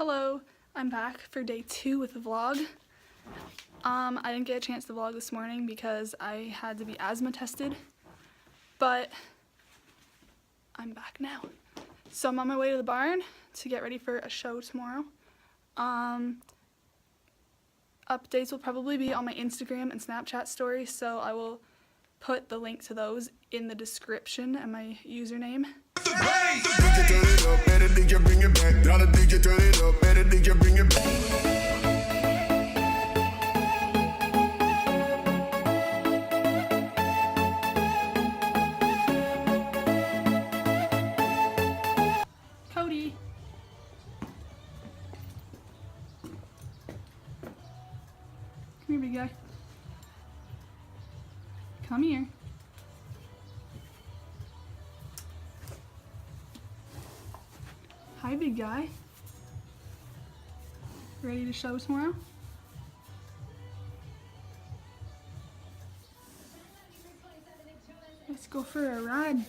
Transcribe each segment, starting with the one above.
Hello, I'm back for day 2 with the vlog. I didn't get a chance to vlog this morning because I had to be asthma tested, but I'm back now. So I'm on my way to the barn to get ready for a show tomorrow. Updates will probably be on my Instagram and Snapchat stories, so I will put the link to those in the description and my username. Cody. Come here, big guy. Come here. Hi, big guy. Ready to show tomorrow? Let's go for a ride.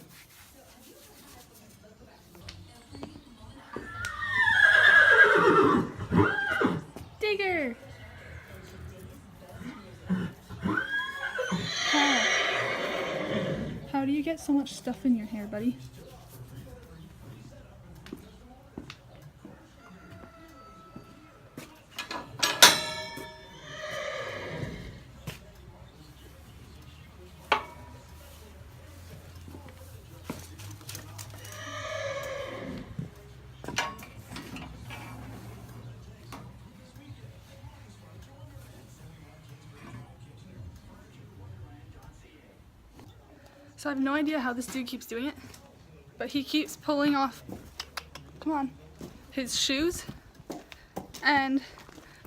Digger! How do you get so much stuff in your hair, buddy? So I have no idea how this dude keeps doing it, but he keeps pulling off, come on, his shoes, and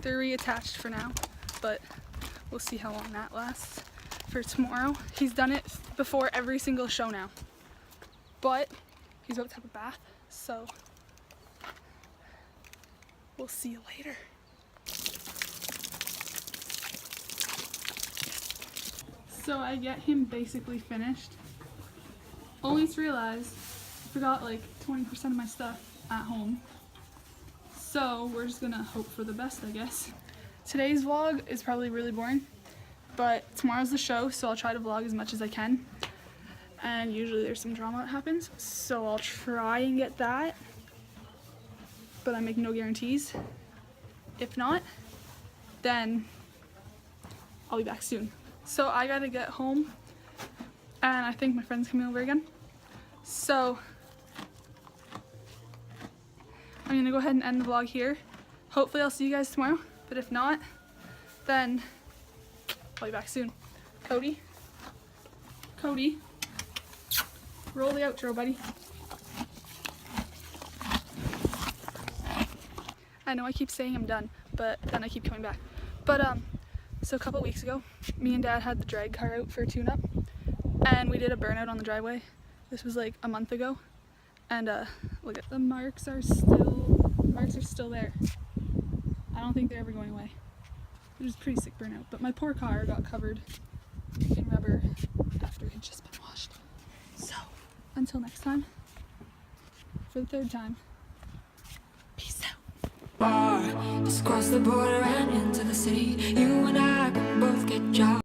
they're reattached for now, but we'll see how long that lasts for tomorrow. He's done it before every single show now, but he's about to have a bath, so we'll see you later. So I get him basically finished, only to realize I forgot like 20% of my stuff at home. So we're just gonna hope for the best, I guess. Today's vlog is probably really boring, but tomorrow's the show, so I'll try to vlog as much as I can. And usually there's some drama that happens, so I'll try and get that, but I make no guarantees. If not, then I'll be back soon. So I gotta get home, and I think my friend's coming over again. So I'm gonna go ahead and end the vlog here. Hopefully I'll see you guys tomorrow, but if not, then I'll be back soon. Cody, roll the outro, buddy. I know I keep saying I'm done, but then I keep coming back. But so a couple weeks ago, me and Dad had the drag car out for a tune-up, and we did a burnout on the driveway. This was like a month ago, and look at the marks are still there. I don't think they're ever going away. It was a pretty sick burnout, but my poor car got covered in rubber after it had just been washed. So until next time, for the 3rd time, peace out. Just cross the border and into the city. You and I can both get jobs.